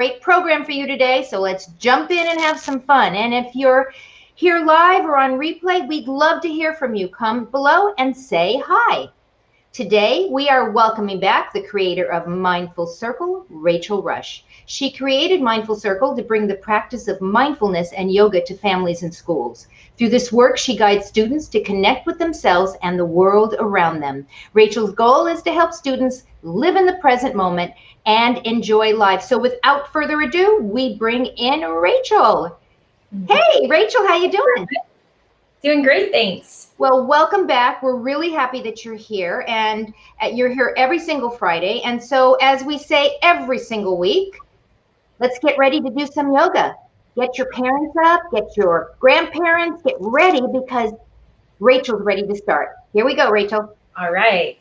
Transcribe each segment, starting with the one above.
great program for you today, so let's jump in and have some fun. And if you're here live or on replay, we'd love to hear from you. Come below and say hi. Today, we are welcoming back the creator of Mindful Circle, Rachel Rush. She created Mindful Circle to bring the practice of mindfulness and yoga to families and schools. Through this work, she guides students to connect with themselves and the world around them. Rachel's goal is to help students live in the present moment and enjoy life. So without further ado, we bring in Rachel. Hey, Rachel, how you doing? Doing great, thanks. Well, welcome back. We're really happy that you're here, and you're here every single Friday. And so, as we say every single week, let's get ready to do some yoga. Get your parents up, get your grandparents, get ready because Rachel's ready to start. Here we go, Rachel. All right.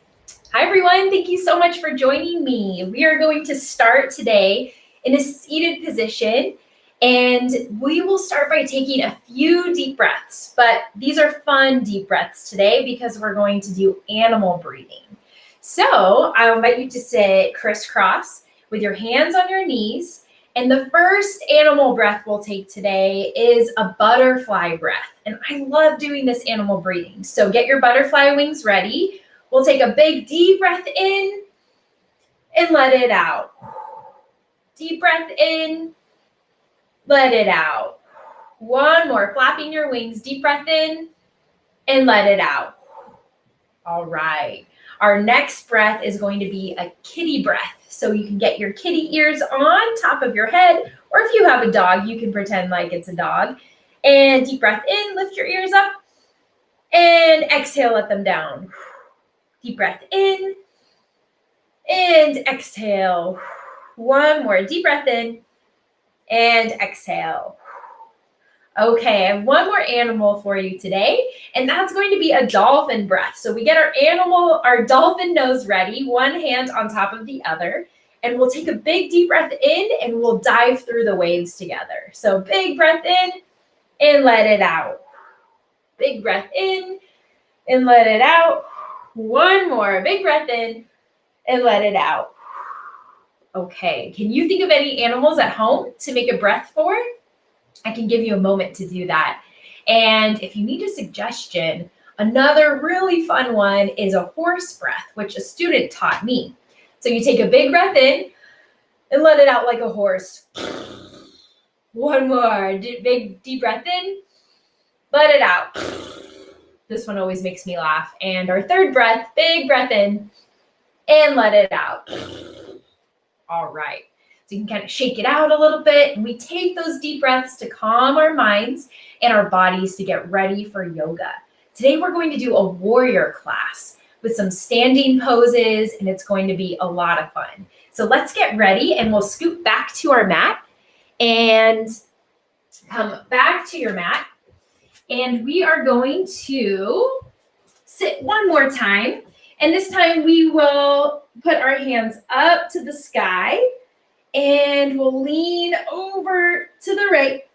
Hi, everyone. Thank you so much for joining me. We are going to start today in a seated position. And we will start by taking a few deep breaths, but these are fun deep breaths today because we're going to do animal breathing. So I invite you to sit crisscross with your hands on your knees. And the first animal breath we'll take today is a butterfly breath. And I love doing this animal breathing. So get your butterfly wings ready. We'll take a big deep breath in and let it out. Deep breath in. Let it out. One more, flapping your wings, deep breath in and let it out. All right. Our next breath is going to be a kitty breath. So you can get your kitty ears on top of your head, or if you have a dog, you can pretend like it's a dog. And deep breath in, lift your ears up and exhale, let them down. Deep breath in and exhale. One more, deep breath in. And exhale. Okay, I have one more animal for you today, and that's going to be a dolphin breath. So we get our dolphin nose ready, one hand on top of the other, and we'll take a big deep breath in and we'll dive through the waves together. So big breath in and let it out. Big breath in and let it out. One more, big breath in and let it out. Okay, can you think of any animals at home to make a breath for? I can give you a moment to do that. And if you need a suggestion, another really fun one is a horse breath, which a student taught me. So you take a big breath in and let it out like a horse. One more, big deep breath in, let it out. This one always makes me laugh. And our third breath, big breath in and let it out. All right, so you can kind of shake it out a little bit, and we take those deep breaths to calm our minds and our bodies to get ready for yoga. Today we're going to do a warrior class with some standing poses, and it's going to be a lot of fun. So let's get ready, and we'll scoot back to our mat and come back to your mat, and we are going to sit one more time. And this time we will put our hands up to the sky and we'll lean over to the right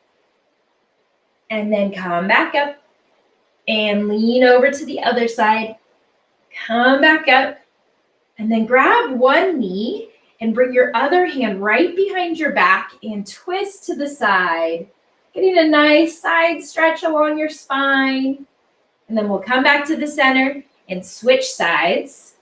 and then come back up and lean over to the other side. Come back up and then grab one knee and bring your other hand right behind your back and twist to the side, getting a nice side stretch along your spine. And then we'll come back to the center and switch sides.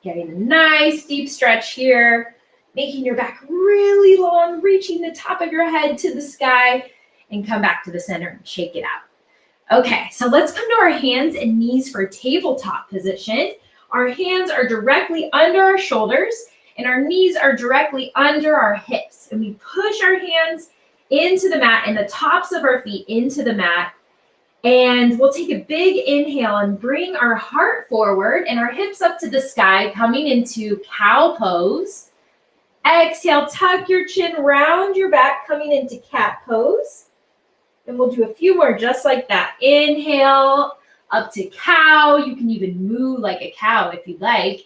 Getting a nice deep stretch here, making your back really long, reaching the top of your head to the sky, and come back to the center and shake it out. Okay, so let's come to our hands and knees for tabletop position. Our hands are directly under our shoulders and our knees are directly under our hips. And we push our hands into the mat and the tops of our feet into the mat. And we'll take a big inhale and bring our heart forward and our hips up to the sky, coming into cow pose. Exhale, tuck your chin, round your back, coming into cat pose. And we'll do a few more just like that. Inhale, up to cow. You can even moo like a cow if you'd like.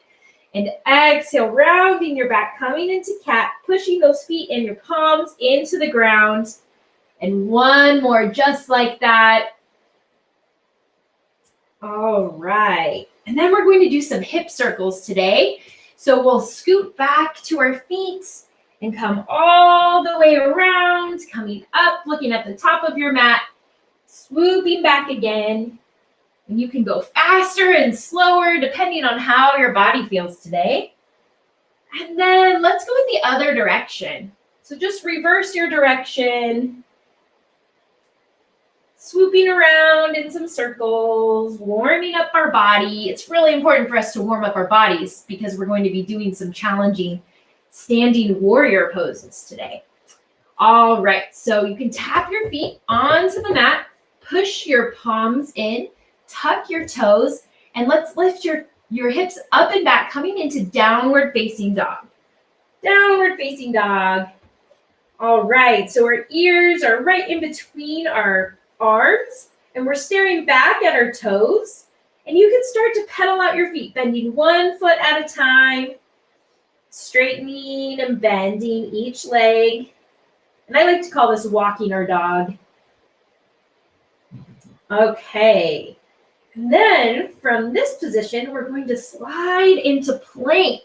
And exhale, rounding your back, coming into cat, pushing those feet and your palms into the ground. And one more just like that. All right. And then we're going to do some hip circles today. So we'll scoot back to our feet and come all the way around, coming up, looking at the top of your mat, swooping back again. And you can go faster and slower depending on how your body feels today. And then let's go in the other direction. So just reverse your direction, swooping around in some circles, warming up our body. It's really important for us to warm up our bodies because we're going to be doing some challenging standing warrior poses today. All right, so you can tap your feet onto the mat, push your palms in, tuck your toes, and let's lift your hips up and back, coming into downward facing dog. Downward facing dog. All right, so our ears are right in between our arms, and we're staring back at our toes. And you can start to pedal out your feet, bending one foot at a time, straightening and bending each leg. And I like to call this walking our dog. Okay. And then from this position, we're going to slide into plank.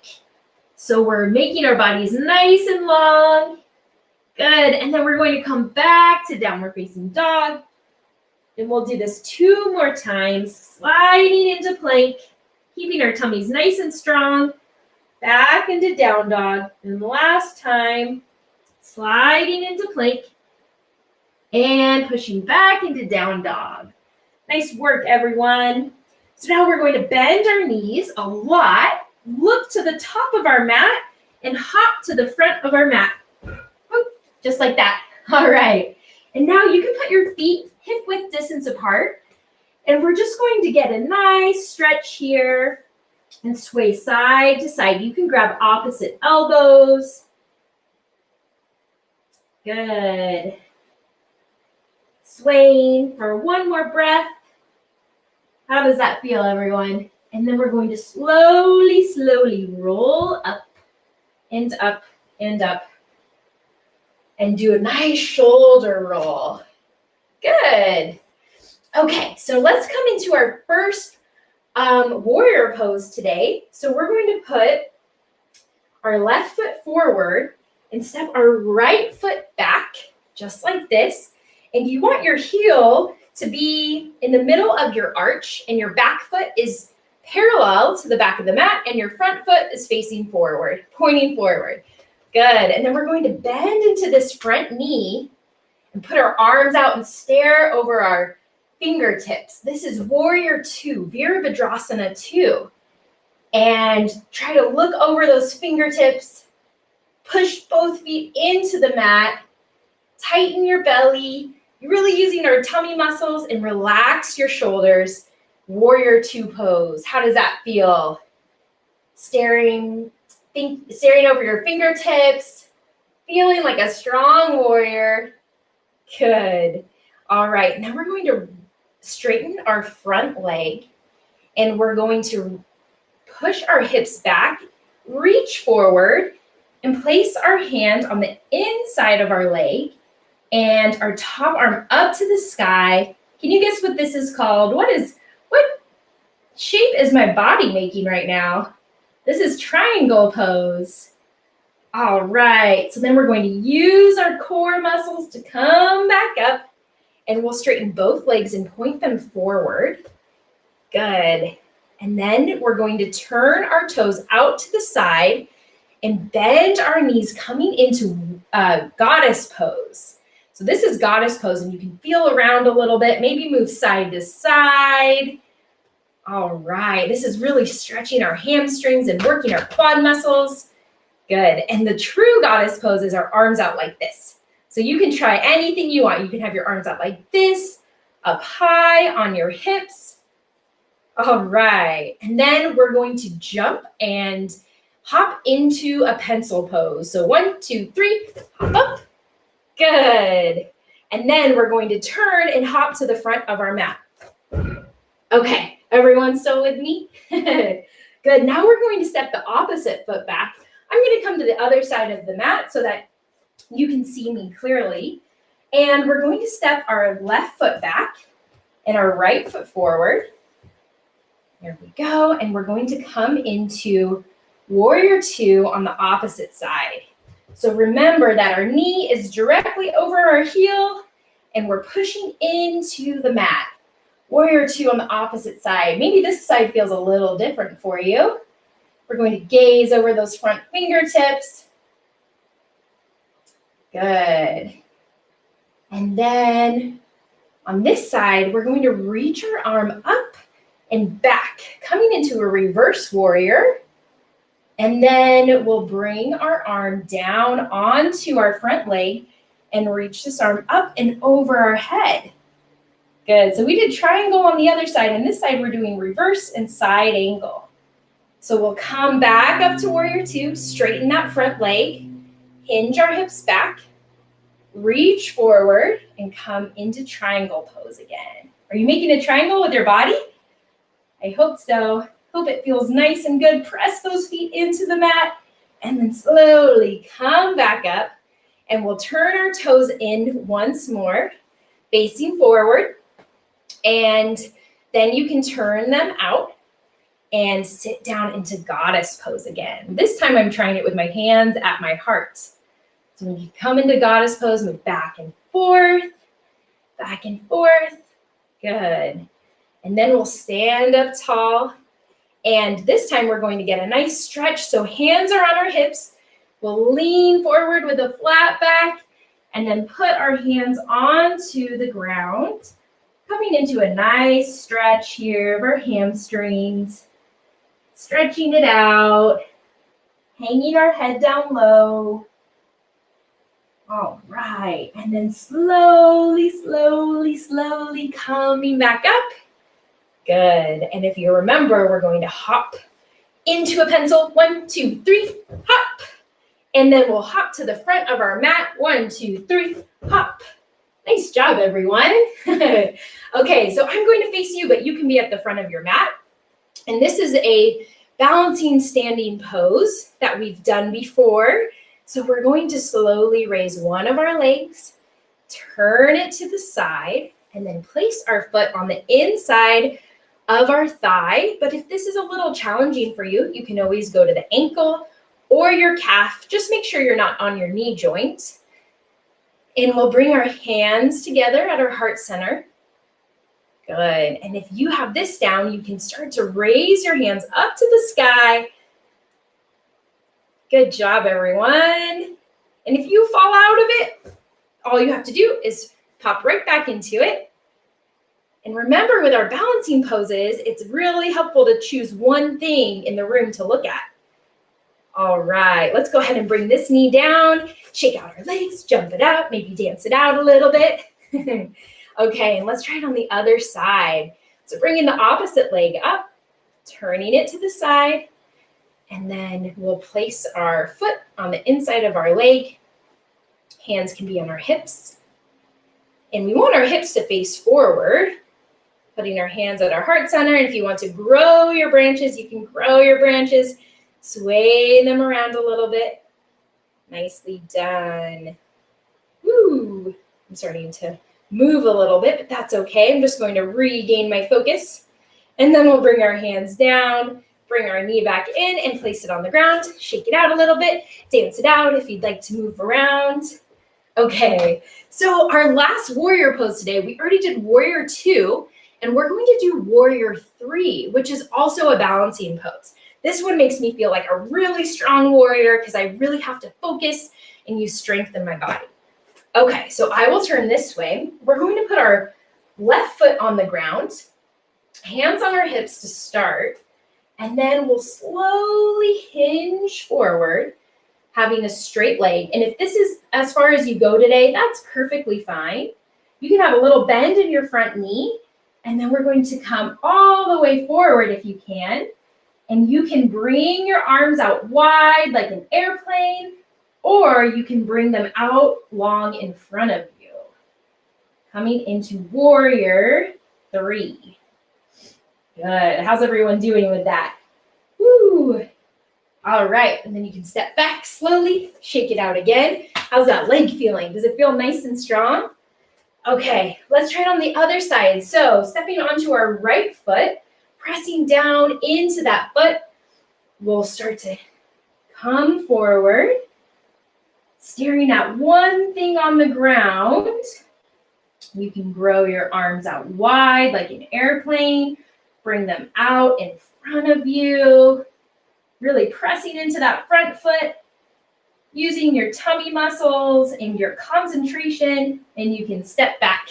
So we're making our bodies nice and long. Good. And then we're going to come back to downward facing dog. And we'll do this 2 more times, sliding into plank, keeping our tummies nice and strong. Back into down dog. And last time, sliding into plank and pushing back into down dog. Nice work, everyone. So now we're going to bend our knees a lot, look to the top of our mat, and hop to the front of our mat. Just like that. All right. And now you can put your feet hip-width distance apart, and we're just going to get a nice stretch here and sway side to side. You can grab opposite elbows. Good. Swaying for 1 more breath. How does that feel, everyone? And then we're going to slowly, slowly roll up and up and up. And do a nice shoulder roll. Good. Okay, so let's come into our first warrior pose today. So we're going to put our left foot forward and step our right foot back, just like this. And you want your heel to be in the middle of your arch, and your back foot is parallel to the back of the mat, and your front foot is facing forward, pointing forward. Good. And then we're going to bend into this front knee and put our arms out and stare over our fingertips. This is Warrior 2, Virabhadrasana 2. And try to look over those fingertips. Push both feet into the mat. Tighten your belly. You're really using our tummy muscles, and relax your shoulders. Warrior 2 pose. How does that feel? Staring over your fingertips, feeling like a strong warrior. Good. All right, now we're going to straighten our front leg, and we're going to push our hips back, reach forward, and place our hand on the inside of our leg and our top arm up to the sky. Can you guess what this is called? What shape is my body making right now? This is triangle pose. All right, so then we're going to use our core muscles to come back up, and we'll straighten both legs and point them forward. Good. And then we're going to turn our toes out to the side and bend our knees, coming into goddess pose. So this is goddess pose, and you can feel around a little bit, maybe move side to side. All right, this is really stretching our hamstrings and working our quad muscles. Good. And the true goddess pose is our arms out like this. So you can try anything you want. You can have your arms out like this, up high on your hips. All right. And then we're going to jump and hop into a pencil pose. So 1, 2, 3, hop up. Good. And then we're going to turn and hop to the front of our mat. Okay. Everyone still with me? Good. Now we're going to step the opposite foot back. I'm going to come to the other side of the mat so that you can see me clearly. And we're going to step our left foot back and our right foot forward. There we go. And we're going to come into warrior two on the opposite side. So remember that our knee is directly over our heel and we're pushing into the mat. Warrior two on the opposite side. Maybe this side feels a little different for you. We're going to gaze over those front fingertips. Good. And then on this side, we're going to reach our arm up and back, coming into a reverse warrior. And then we'll bring our arm down onto our front leg and reach this arm up and over our head. Good. So we did triangle on the other side, and this side we're doing reverse and side angle. So we'll come back up to warrior two, straighten that front leg, hinge our hips back, reach forward, and come into triangle pose again. Are you making a triangle with your body? I hope so. Hope it feels nice and good. Press those feet into the mat, and then slowly come back up, and we'll turn our toes in once more, facing forward, and then you can turn them out and sit down into goddess pose again. This time I'm trying it with my hands at my heart. So when you come into goddess pose, move back and forth, back and forth. Good. And then we'll stand up tall. And this time we're going to get a nice stretch. So hands are on our hips. We'll lean forward with a flat back and then put our hands onto the ground, coming into a nice stretch here of our hamstrings. Stretching it out, hanging our head down low. All right, and then slowly, slowly, slowly coming back up. Good, and if you remember, we're going to hop into a pencil. 1, 2, 3, hop. And then we'll hop to the front of our mat. 1, 2, 3, hop. Nice job, everyone. Okay, so I'm going to face you, but you can be at the front of your mat. And this is a balancing standing pose that we've done before. So we're going to slowly raise one of our legs, turn it to the side, and then place our foot on the inside of our thigh. But if this is a little challenging for you, you can always go to the ankle or your calf. Just make sure you're not on your knee joint. And we'll bring our hands together at our heart center. Good. And if you have this down, you can start to raise your hands up to the sky. Good job, everyone. And if you fall out of it, all you have to do is pop right back into it. And remember, with our balancing poses, it's really helpful to choose one thing in the room to look at. All right, let's go ahead and bring this knee down, shake out our legs, jump it up, maybe dance it out a little bit. Okay, and let's try it on the other side. So bringing the opposite leg up, turning it to the side, and then we'll place our foot on the inside of our leg. Hands can be on our hips. And we want our hips to face forward, putting our hands at our heart center. And if you want to grow your branches, you can grow your branches. Sway them around a little bit. Nicely done. Woo! I'm starting to move a little bit, but that's okay. I'm just going to regain my focus. And then we'll bring our hands down, bring our knee back in and place it on the ground. Shake it out a little bit. Dance it out if you'd like to move around. Okay, so our last warrior pose today, we already did warrior 2, and we're going to do warrior 3, which is also a balancing pose. This one makes me feel like a really strong warrior because I really have to focus and use strength in my body. Okay, so I will turn this way. We're going to put our left foot on the ground, hands on our hips to start, and then we'll slowly hinge forward, having a straight leg. And if this is as far as you go today, that's perfectly fine. You can have a little bend in your front knee, and then we're going to come all the way forward if you can. And you can bring your arms out wide like an airplane, or you can bring them out long in front of you. Coming into warrior 3. Good. How's everyone doing with that? Woo. All right. And then you can step back slowly, shake it out again. How's that leg feeling? Does it feel nice and strong? Okay, let's try it on the other side. So stepping onto our right foot, pressing down into that foot, we'll start to come forward, staring at one thing on the ground. You can grow your arms out wide like an airplane. Bring them out in front of you. Really pressing into that front foot, using your tummy muscles and your concentration, and you can step back.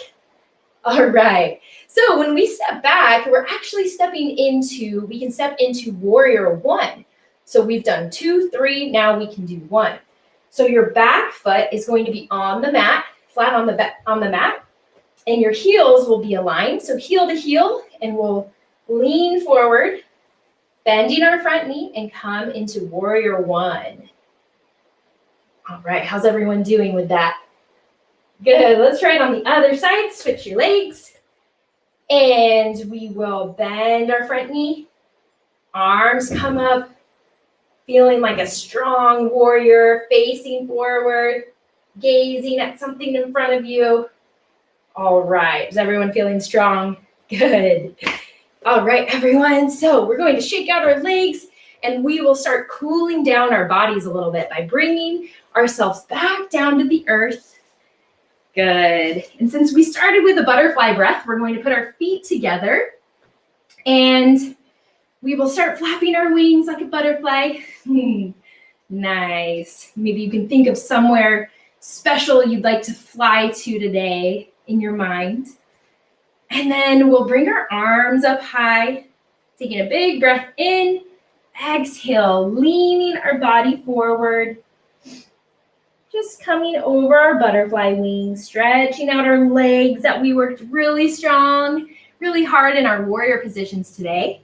All right. So when we step back, we're actually we can step into warrior one. So we've done 2, 3, now we can do 1. So your back foot is going to be on the mat, flat on the mat, and your heels will be aligned. So heel to heel, and we'll lean forward, bending our front knee, and come into warrior one. All right, how's everyone doing with that? Good, let's try it on the other side. Switch your legs. And we will bend our front knee. Arms come up, feeling like a strong warrior, facing forward, gazing at something in front of you. All right, is everyone feeling strong? Good. All right, everyone, so we're going to shake out our legs, and we will start cooling down our bodies a little bit by bringing ourselves back down to the earth. Good. And since we started with a butterfly breath, we're going to put our feet together, and we will start flapping our wings like a butterfly. Nice. Maybe you can think of somewhere special you'd like to fly to today in your mind. And then we'll bring our arms up high, taking a big breath in, exhale, leaning our body forward, just coming over our butterfly wings, stretching out our legs that we worked really strong, really hard in our warrior positions today.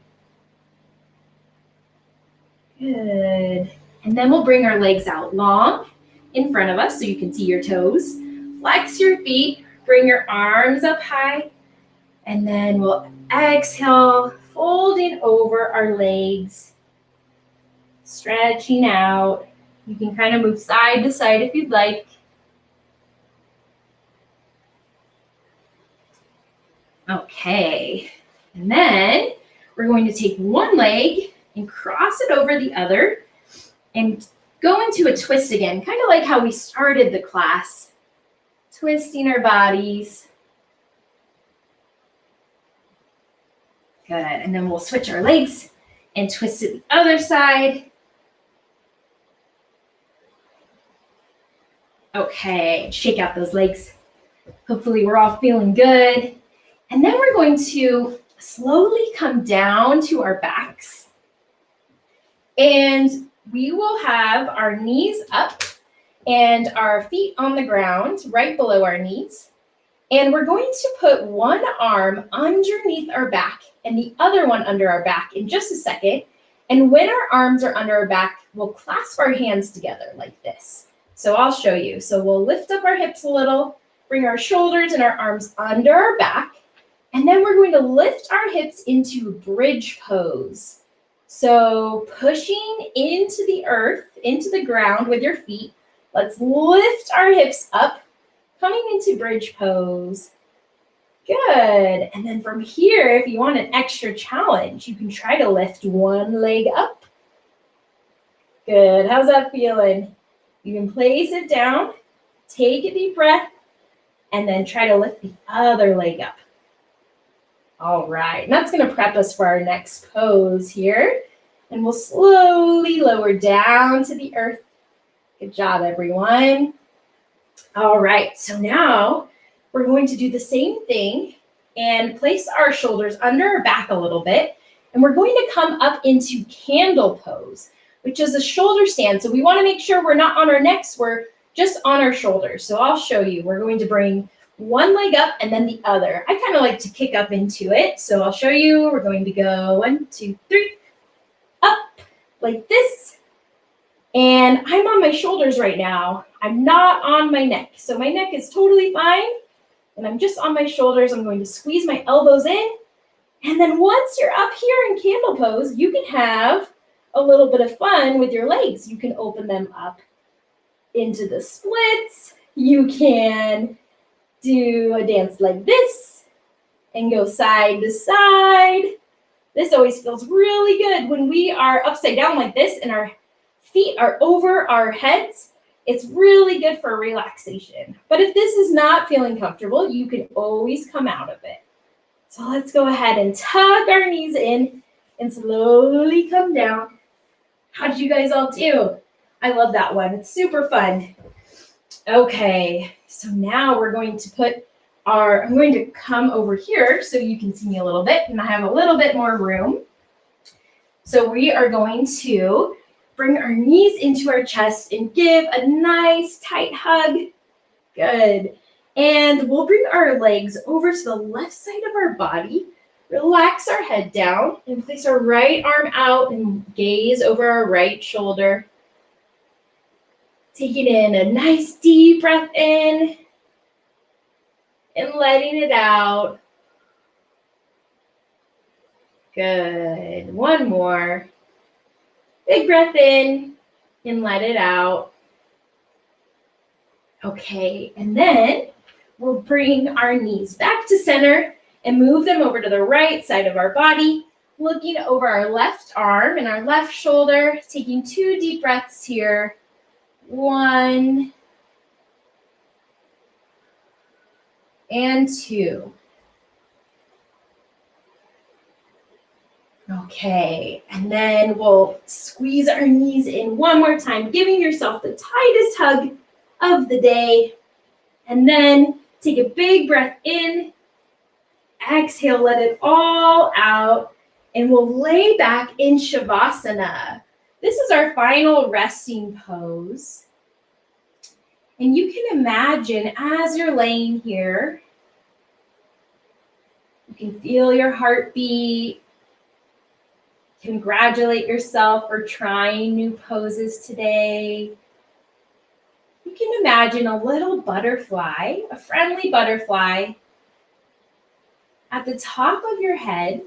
Good. And then we'll bring our legs out long in front of us so you can see your toes. Flex your feet, bring your arms up high, and then we'll exhale, folding over our legs, stretching out. You can kind of move side to side if you'd like. Okay, and then we're going to take one leg and cross it over the other and go into a twist again, kind of like how we started the class, twisting our bodies. Good, and then we'll switch our legs and twist it the other side. Okay, shake out those legs. Hopefully we're all feeling good. And then we're going to slowly come down to our backs. And we will have our knees up and our feet on the ground right below our knees. And we're going to put one arm underneath our back and the other one under our back in just a second. And when our arms are under our back, we'll clasp our hands together like this. So I'll show you. So we'll lift up our hips a little, bring our shoulders and our arms under our back, and then we're going to lift our hips into bridge pose. So pushing into the earth, into the ground with your feet. Let's lift our hips up, coming into bridge pose. Good. And then from here, if you want an extra challenge, you can try to lift one leg up. Good. How's that feeling? You can place it down, take a deep breath, and then try to lift the other leg up. All right, and that's going to prep us for our next pose here. And we'll slowly lower down to the earth. Good job, everyone. All right, so now we're going to do the same thing and place our shoulders under our back a little bit. And we're going to come up into candle pose, which is a shoulder stand. So we want to make sure we're not on our necks, we're just on our shoulders. So I'll show you. We're going to bring one leg up and then the other. I kind of like to kick up into it. So I'll show you. We're going to go 1, 2, 3, up like this. And I'm on my shoulders right now. I'm not on my neck. So my neck is totally fine. And I'm just on my shoulders. I'm going to squeeze my elbows in. And then once you're up here in candle pose, you can have a little bit of fun with your legs. You can open them up into the splits. You can do a dance like this and go side to side. This always feels really good when we are upside down like this and our feet are over our heads. It's really good for relaxation. But if this is not feeling comfortable, you can always come out of it. So let's go ahead and tuck our knees in and slowly come down. How did you guys all do? I love that one. It's super fun. Okay, so now we're going to I'm going to come over here so you can see me a little bit, and I have a little bit more room. So we are going to bring our knees into our chest and give a nice tight hug. Good. And we'll bring our legs over to the left side of our body, relax our head down, and place our right arm out and gaze over our right shoulder. Taking in a nice deep breath in and letting it out. Good. One more. Big breath in and let it out. Okay, and then we'll bring our knees back to center and move them over to the right side of our body, looking over our left arm and our left shoulder, taking 2 deep breaths here. 1 and 2. Okay, and then we'll squeeze our knees in one more time, giving yourself the tightest hug of the day. And then take a big breath in, exhale, let it all out, and we'll lay back in Shavasana. This is our final resting pose. And you can imagine as you're laying here, you can feel your heartbeat. Congratulate yourself for trying new poses today. You can imagine a little butterfly, a friendly butterfly, at the top of your head.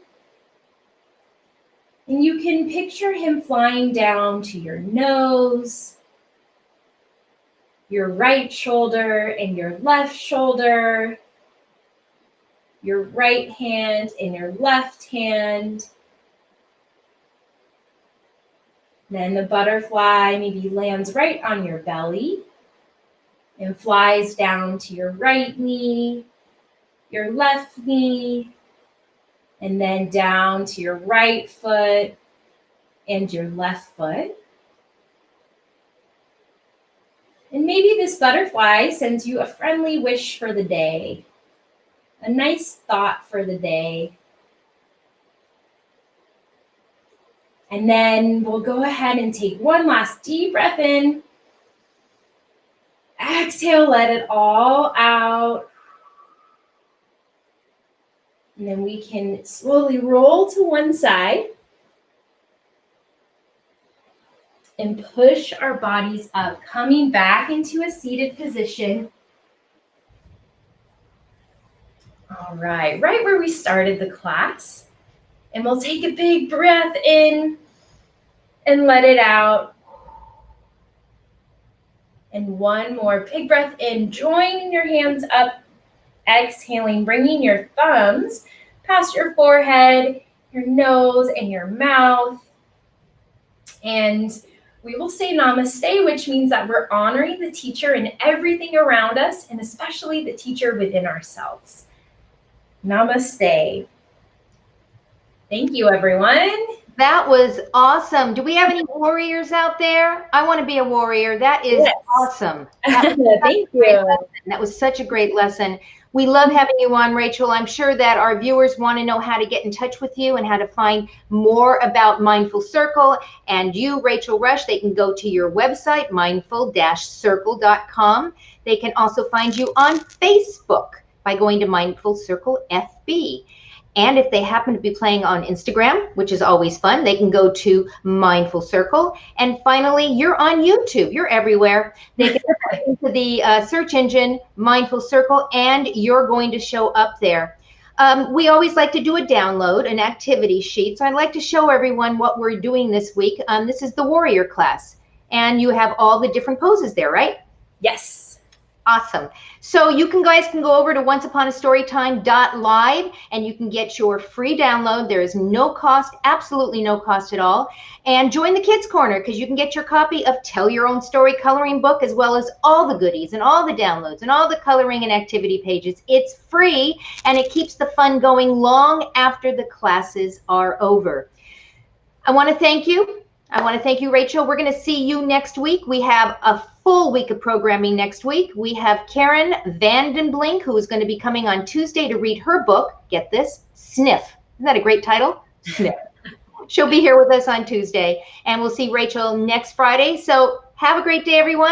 And you can picture him flying down to your nose, your right shoulder and your left shoulder, your right hand and your left hand. Then the butterfly maybe lands right on your belly and flies down to your right knee, your left knee, and then down to your right foot and your left foot. And maybe this butterfly sends you a friendly wish for the day, a nice thought for the day. And then we'll go ahead and take one last deep breath in. Exhale, let it all out. And then we can slowly roll to one side and push our bodies up, coming back into a seated position. All right where we started the class. And we'll take a big breath in and let it out. And one more big breath in, joining your hands up, exhaling, bringing your thumbs past your forehead, your nose, and your mouth. And we will say namaste, which means that we're honoring the teacher and everything around us, and especially the teacher within ourselves. Namaste. Thank you, everyone. That was awesome. Do we have any warriors out there? I want to be a warrior. That is awesome. Thank you. That was such a great lesson. We love having you on, Rachel. I'm sure that our viewers want to know how to get in touch with you and how to find more about Mindful Circle. And you, Rachel Rush, they can go to your website, mindful-circle.com. They can also find you on Facebook by going to Mindful Circle FB. And if they happen to be playing on Instagram, which is always fun, they can go to Mindful Circle. And finally, you're on YouTube. You're everywhere. They can put into the search engine, Mindful Circle, and you're going to show up there. We always like to do a download, an activity sheet. So I'd like to show everyone what we're doing this week. This is the warrior class. And you have all the different poses there, right? Yes. Awesome. So you guys can go over to onceuponastorytime.live and you can get your free download. There is no cost, absolutely no cost at all. And join the Kids Corner because you can get your copy of Tell Your Own Story coloring book as well as all the goodies and all the downloads and all the coloring and activity pages. It's free and it keeps the fun going long after the classes are over. I want to thank you. I want to thank you, Rachel. We're going to see you next week. We have a full week of programming next week. We have Caren Vandenblink, who is going to be coming on Tuesday to read her book. Get this, Sniff. Isn't that a great title? Sniff. She'll be here with us on Tuesday, and we'll see Rachel next Friday. So have a great day, everyone.